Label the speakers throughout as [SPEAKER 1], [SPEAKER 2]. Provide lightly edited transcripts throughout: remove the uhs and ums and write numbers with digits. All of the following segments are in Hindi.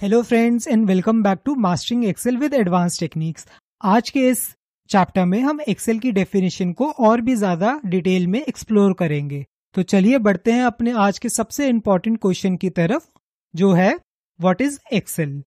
[SPEAKER 1] Hello friends and welcome back to mastering Excel with advance techniques. आज के इस चैप्टर में हम एक्सेल की डेफिनेशन को और भी ज़्यादा डिटेल में एक्सप्लोर करेंगे। तो चलिए बढ़ते हैं अपने आज के सबसे इम्पॉर्टेंट क्वेश्चन की तरफ, जो है व्हाट इज एक्सेल।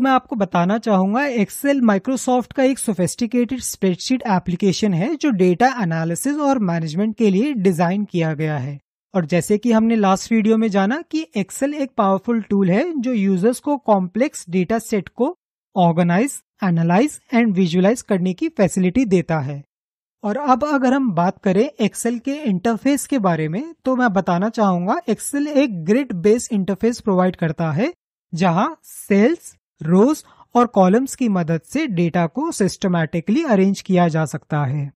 [SPEAKER 1] मैं आपको बताना चाहूँगा, एक्सेल माइक्रोसॉफ्ट का एक सोफिस्टिकेटेड स्प्रेडशीट एप्लीकेशन है जो डेटा एनालिसिस और मैनेजमेंट के लिए डिज़ाइन किया गया है। और जैसे कि हमने लास्ट वीडियो में जाना कि एक्सेल एक पावरफुल टूल है जो यूजर्स को कॉम्प्लेक्स डेटा सेट को ऑर्गेनाइज, एनालाइज एंड विजुअलाइज करने की फैसिलिटी देता है। और अब अगर हम बात करें एक्सेल के इंटरफेस के बारे में, तो मैं बताना चाहूंगा एक्सेल एक ग्रिड बेस्ड इंटरफेस प्रोवाइड करता है जहां सेल्स, रोज और कॉलम्स की मदद से डेटा को सिस्टमैटिकली अरेंज किया जा सकता है।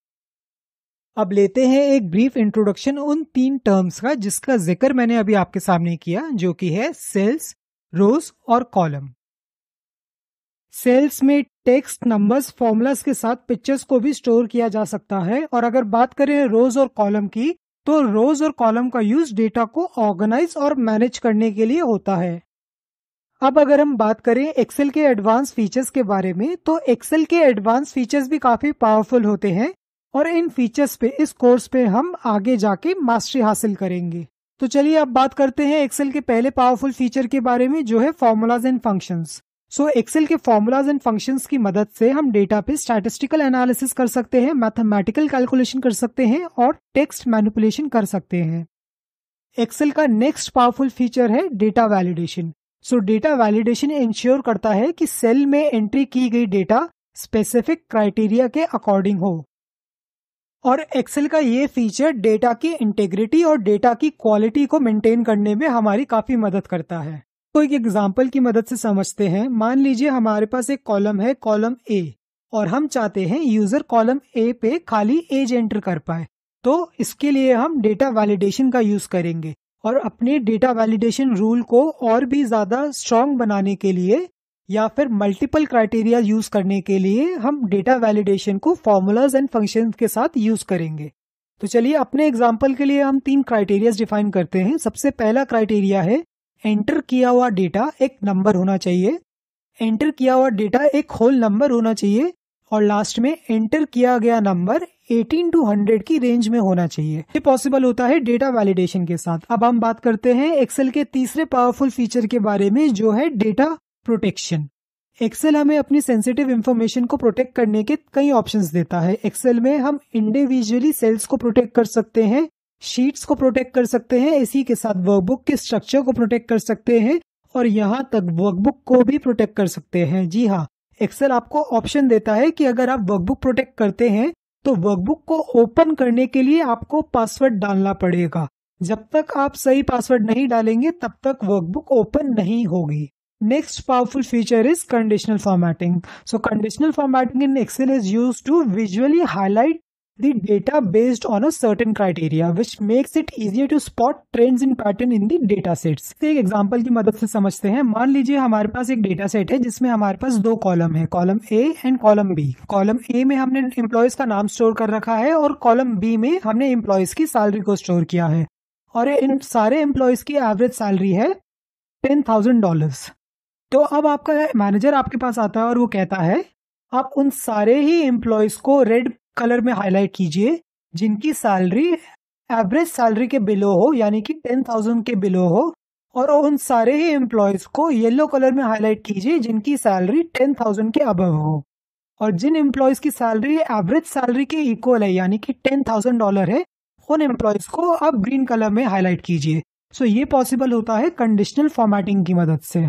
[SPEAKER 1] अब लेते हैं एक ब्रीफ इंट्रोडक्शन उन तीन टर्म्स का जिसका जिक्र मैंने अभी आपके सामने किया, जो कि है सेल्स, रोज और कॉलम। सेल्स में टेक्स्ट, नंबर्स, फॉर्मूलाज के साथ पिक्चर्स को भी स्टोर किया जा सकता है। और अगर बात करें रोज और कॉलम की, तो रोज और कॉलम का यूज डेटा को ऑर्गेनाइज और मैनेज करने के लिए होता है। अब अगर हम बात करें एक्सेल के एडवांस फीचर्स के बारे में, तो एक्सेल के एडवांस फीचर्स भी काफी पावरफुल होते हैं और इन फीचर्स पे इस कोर्स पे हम आगे जाके मास्टरी हासिल करेंगे। तो चलिए अब बात करते हैं एक्सेल के पहले पावरफुल फीचर के बारे में, जो है फॉर्मूलाज एंड फंक्शंस। एक्सेल के फॉर्मूलाज एंड फंक्शंस की मदद से हम डेटा पे स्टैटिस्टिकल एनालिसिस कर सकते हैं, मैथमेटिकल कैलकुलेशन कर सकते हैं और टेक्स्ट मैनिपुलेशन कर सकते हैं। एक्सेल का नेक्स्ट पावरफुल फीचर है data validation. Data validation ensure करता है कि सेल में एंट्री की गई डेटा स्पेसिफिक क्राइटेरिया के अकॉर्डिंग हो। और एक्सेल का ये फीचर डेटा की इंटेग्रिटी और डेटा की क्वालिटी को मेंटेन करने में हमारी काफी मदद करता है। तो एक एग्जांपल की मदद से समझते हैं। मान लीजिए हमारे पास एक कॉलम है, कॉलम ए, और हम चाहते हैं यूजर कॉलम ए पे खाली एज एंटर कर पाए। तो इसके लिए हम डेटा वैलिडेशन का यूज करेंगे और अपने डेटा वैलिडेशन रूल को और भी ज्यादा स्ट्रॉन्ग बनाने के लिए या फिर मल्टीपल क्राइटेरिया यूज करने के लिए हम डेटा वैलिडेशन को फॉर्मूलाज एंड फंक्शंस के साथ यूज करेंगे। तो चलिए अपने एग्जांपल के लिए हम तीन क्राइटेरियाज डिफाइन करते हैं। सबसे पहला क्राइटेरिया है एंटर किया हुआ डेटा एक नंबर होना चाहिए, एंटर किया हुआ डेटा एक होल नंबर होना चाहिए और लास्ट में एंटर किया गया नंबर 18 to 100 की रेंज में होना चाहिए। ये पॉसिबल होता है डेटा वैलिडेशन के साथ। अब हम बात करते हैं एक्सेल के तीसरे पावरफुल फीचर के बारे में, जो है डेटा प्रोटेक्शन। एक्सेल हमें अपनी सेंसिटिव इंफॉर्मेशन को प्रोटेक्ट करने के कई ऑप्शंस देता है। एक्सेल में हम इंडिविजुअली सेल्स को प्रोटेक्ट कर सकते हैं, शीट्स को प्रोटेक्ट कर सकते हैं, इसी के साथ वर्कबुक के स्ट्रक्चर को प्रोटेक्ट कर सकते हैं और यहाँ तक वर्कबुक को भी प्रोटेक्ट कर सकते हैं। जी हाँ, एक्सेल आपको ऑप्शन देता है कि अगर आप वर्कबुक प्रोटेक्ट करते हैं तो वर्कबुक को ओपन करने के लिए आपको पासवर्ड डालना पड़ेगा। जब तक आप सही पासवर्ड नहीं डालेंगे तब तक वर्कबुक ओपन नहीं होगी। Next powerful feature is conditional formatting. Conditional formatting in Excel is used to visually highlight the data based on a certain criteria, which makes it easier to spot trends and pattern in the data sets. एक एग्जांपल की मदद से समझते हैं। मान लीजिए हमारे पास एक डेटा सेट है जिसमें हमारे पास दो कॉलम है, column A and column B. Column A में हमने एम्प्लॉयज का नाम स्टोर कर रखा है और कॉलम बी में हमने एम्प्लॉयज की सैलरी को स्टोर किया है और इन सारे एम्प्लॉयज की एवरेज सैलरी है $10,000। तो अब आपका मैनेजर आपके पास आता है और वो कहता है आप उन सारे ही एम्प्लॉयज को रेड कलर में हाईलाइट कीजिए जिनकी सैलरी एवरेज सैलरी के बिलो हो, यानी कि 10,000 के बिलो हो, और उन सारे ही एम्प्लॉयज को येलो कलर में हाईलाइट कीजिए जिनकी सैलरी 10,000 के अबव हो। और जिन एम्प्लॉयज की सैलरी एवरेज सैलरी के इक्वल है, यानी कि $10,000 है, उन एम्प्लॉयज को आप ग्रीन कलर में हाईलाइट कीजिए। ये पॉसिबल होता है कंडीशनल फॉर्मेटिंग की मदद से।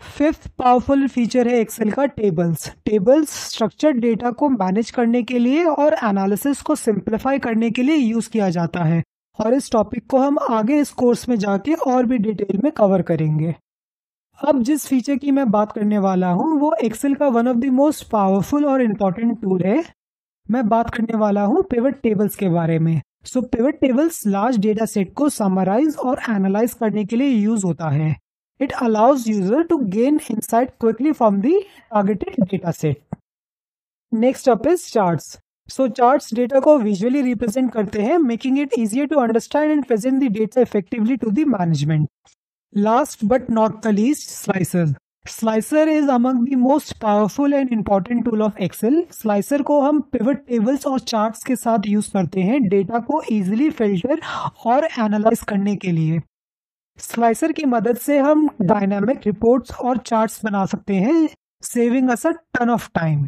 [SPEAKER 1] फिफ्थ पावरफुल फीचर है एक्सेल का टेबल्स। टेबल्स स्ट्रक्चर्ड डेटा को मैनेज करने के लिए और एनालिसिस को सिंप्लीफाई करने के लिए यूज किया जाता है और इस टॉपिक को हम आगे इस कोर्स में जाके और भी डिटेल में कवर करेंगे। अब जिस फीचर की मैं बात करने वाला हूँ वो एक्सेल का one of the most powerful और इम्पोर्टेंट टूल है। मैं बात करने वाला हूँ पिवट टेबल्स के बारे में। Pivot tables large data set को समराइज और एनालाइज करने के लिए यूज होता है। It allows user to gain insight quickly from the targeted data set. Next up is charts. Charts data को visually represent करते हैं, making it easier to understand and present the data effectively to the management. Last but not the least, slices. Slicer is among the most powerful and important tool of Excel. Slicer को हम पिवट टेबल्स और चार्ट्स के साथ यूज करते हैं डेटा को इजीली फिल्टर और एनालाइज करने के लिए। स्लाइसर की मदद से हम डायनामिक रिपोर्ट्स और चार्ट्स बना सकते हैं, saving us a ton of time.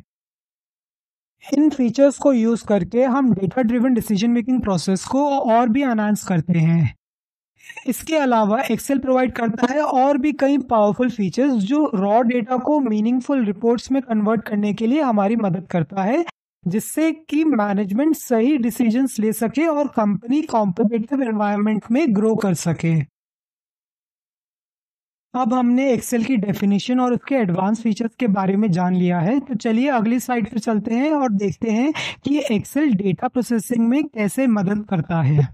[SPEAKER 1] इन फीचर्स को यूज करके हम data driven decision making process को और भी एनहांस करते हैं। इसके अलावा एक्सेल प्रोवाइड करता है और भी कई पावरफुल फीचर्स जो रॉ डेटा को मीनिंगफुल रिपोर्ट्स में कन्वर्ट करने के लिए हमारी मदद करता है, जिससे कि मैनेजमेंट सही डिसीजंस ले सके और कंपनी कॉम्पिटिटिव एनवायरनमेंट में ग्रो कर सके। अब हमने एक्सेल की डेफिनेशन और उसके एडवांस फीचर्स के बारे में जान लिया है, तो चलिए अगली स्लाइड पर चलते हैं और देखते हैं कि एक्सेल डेटा प्रोसेसिंग में कैसे मदद करता है।